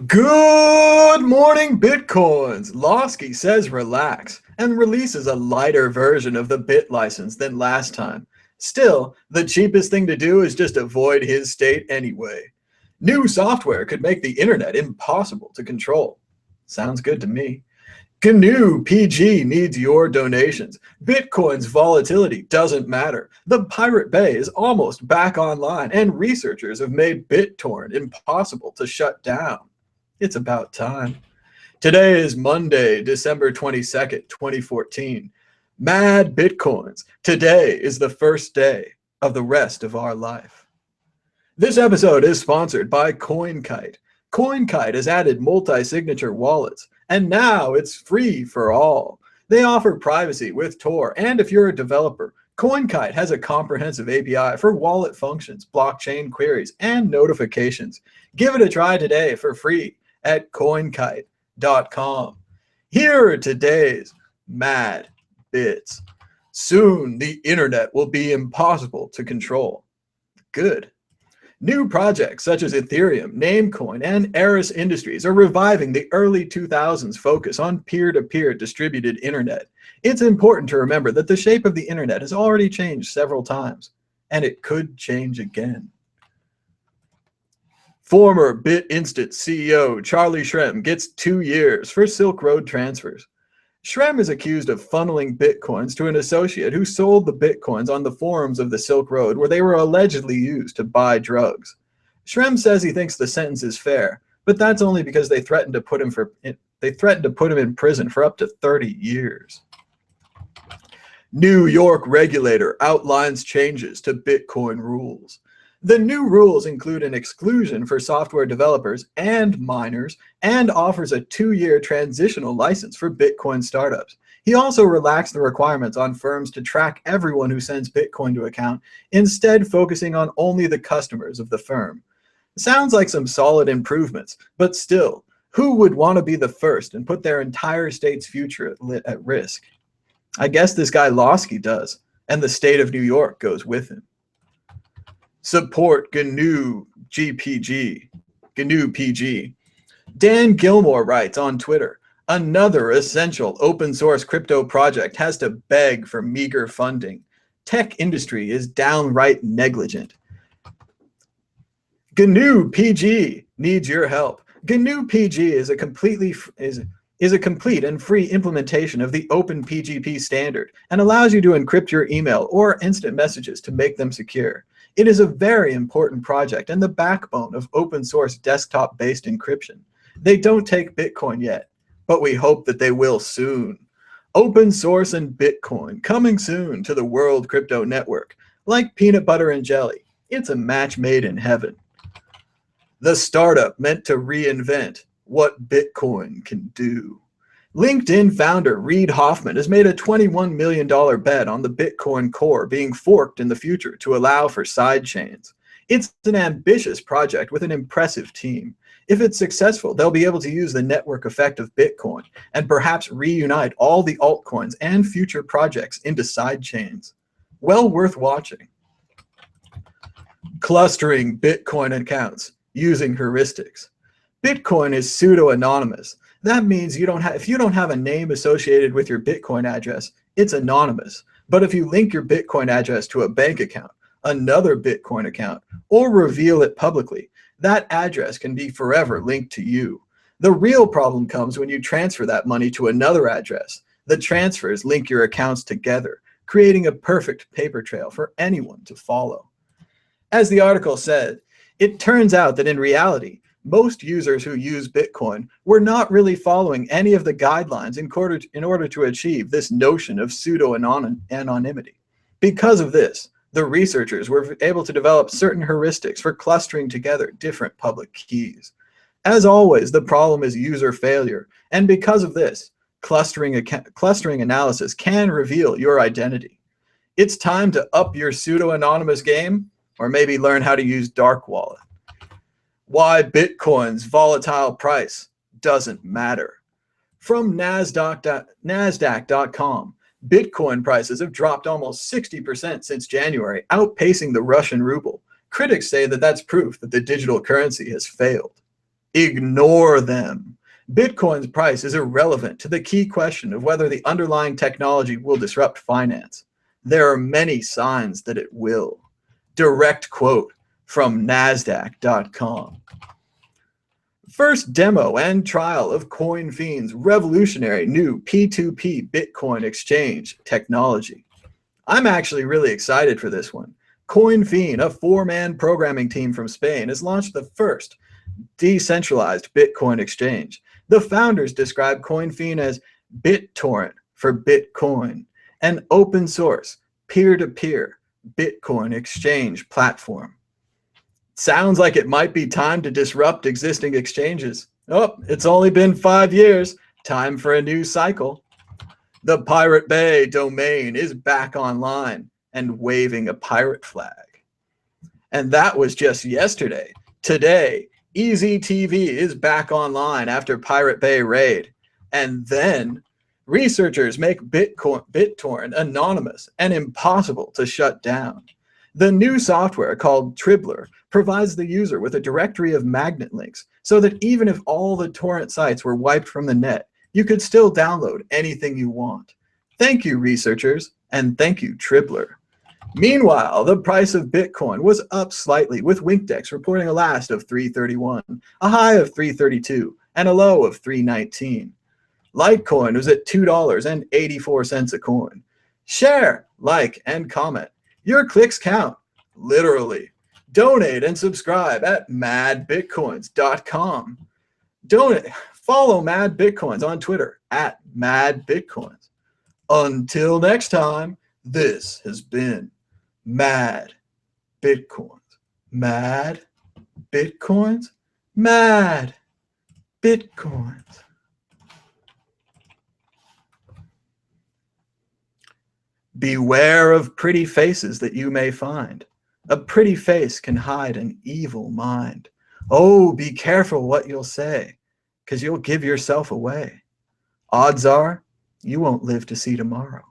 Good morning, Bitcoins. Losky says relax and releases a lighter version of the Bit license than last time. Still, the cheapest thing to do is just avoid his state anyway. New software could make the internet impossible to control. Sounds good to me. Canoe PG needs your donations. Bitcoin's volatility doesn't matter. The Pirate Bay is almost back online, and researchers have made BitTorrent impossible to shut down. It's about time. Today is Monday, December 22nd, 2014. MadBitcoins. Today is the first day of the rest of our life. This episode is sponsored by Coinkite. Coinkite has added multi-signature wallets, and now it's free for all. They offer privacy with Tor, and if you're a developer, Coinkite has a comprehensive API for wallet functions, blockchain queries, and notifications. Give it a try today for free at coinkite.com. Here are today's mad bits. Soon the internet will be impossible to control. Good. New projects such as Ethereum, Namecoin, and Eris Industries are reviving the early 2000s focus on peer-to-peer distributed internet. It's important to remember that the shape of the internet has already changed several times, and it could change again. Former BitInstant CEO Charlie Shrem gets 2 years for Silk Road transfers. Shrem is accused of funneling bitcoins to an associate who sold the bitcoins on the forums of the Silk Road where they were allegedly used to buy drugs. Shrem says he thinks the sentence is fair, but that's only because they threatened to put him in prison for up to 30 years. New York regulator outlines changes to Bitcoin rules. The new rules include an exclusion for software developers and miners and offers a 2-year transitional license for Bitcoin startups. He also relaxed the requirements on firms to track everyone who sends Bitcoin to account, instead focusing on only the customers of the firm. Sounds like some solid improvements, but still, who would want to be the first and put their entire state's future at risk? I guess this guy Losky does, and the state of New York goes with him. Support gnuPG. gnuPG. Dan Gilmore writes on Twitter, another essential open source crypto project has to beg for meager funding. Tech industry is downright negligent. gnuPG needs your help. gnuPG is a complete and free implementation of the OpenPGP standard and allows you to encrypt your email or instant messages to make them secure. It is a very important project and the backbone of open source desktop-based encryption. They don't take Bitcoin yet, but we hope that they will soon. Open source and Bitcoin coming soon to the World Crypto Network. Like peanut butter and jelly, it's a match made in heaven. The startup meant to reinvent what Bitcoin can do. LinkedIn founder Reid Hoffman has made a $21 million bet on the Bitcoin core being forked in the future to allow for side chains. It's an ambitious project with an impressive team. If it's successful, they'll be able to use the network effect of Bitcoin and perhaps reunite all the altcoins and future projects into side chains. Well worth watching. Clustering Bitcoin accounts using heuristics. Bitcoin is pseudo-anonymous. That means if you don't have a name associated with your Bitcoin address, it's anonymous. But if you link your Bitcoin address to a bank account, another Bitcoin account, or reveal it publicly, that address can be forever linked to you. The real problem comes when you transfer that money to another address. The transfers link your accounts together, creating a perfect paper trail for anyone to follow. As the article said, it turns out that in reality, most users who use Bitcoin were not really following any of the guidelines in order to achieve this notion of pseudo-anonymity. Because of this, the researchers were able to develop certain heuristics for clustering together different public keys. As always, the problem is user failure, and because of this, clustering analysis can reveal your identity. It's time to up your pseudo-anonymous game, or maybe learn how to use Dark Wallet. Why Bitcoin's volatile price doesn't matter. From Nasdaq.com, Bitcoin prices have dropped almost 60% since January, outpacing the Russian ruble. Critics say that that's proof that the digital currency has failed. Ignore them. Bitcoin's price is irrelevant to the key question of whether the underlying technology will disrupt finance. There are many signs that it will. Direct quote from Nasdaq.com. First demo and trial of COINFFEIN'S revolutionary new P2P Bitcoin exchange technology. I'm actually really excited for this one. COINFFEIN, a four-man programming team from Spain, has launched the first decentralized Bitcoin exchange. The founders describe COINFFEIN as BitTorrent for Bitcoin, an open source, peer-to-peer Bitcoin exchange platform. Sounds like it might be time to disrupt existing exchanges. Oh, it's only been 5 years. Time for a new cycle. The Pirate Bay domain is back online and waving a pirate flag. And that was just yesterday. Today, EasyTV is back online after Pirate Bay raid. And then researchers make BitTorrent anonymous and impossible to shut down. The new software called Tribbler provides the user with a directory of magnet links so that even if all the torrent sites were wiped from the net, you could still download anything you want. Thank you, researchers, and thank you, Tribbler. Meanwhile, the price of Bitcoin was up slightly, with Winkdex reporting a last of 331, a high of 332, and a low of 319. Litecoin was at $2.84 a coin. Share, like, and comment. Your clicks count, literally. Donate and subscribe at MadBitcoins.com. Follow MadBitcoins on Twitter at MadBitcoins. Until next time, this has been Mad Bitcoins. Mad Bitcoins? Mad Bitcoins. Beware of pretty faces that you may find. A pretty face can hide an evil mind. Oh, be careful what you'll say, 'cause you'll give yourself away. Odds are you won't live to see tomorrow.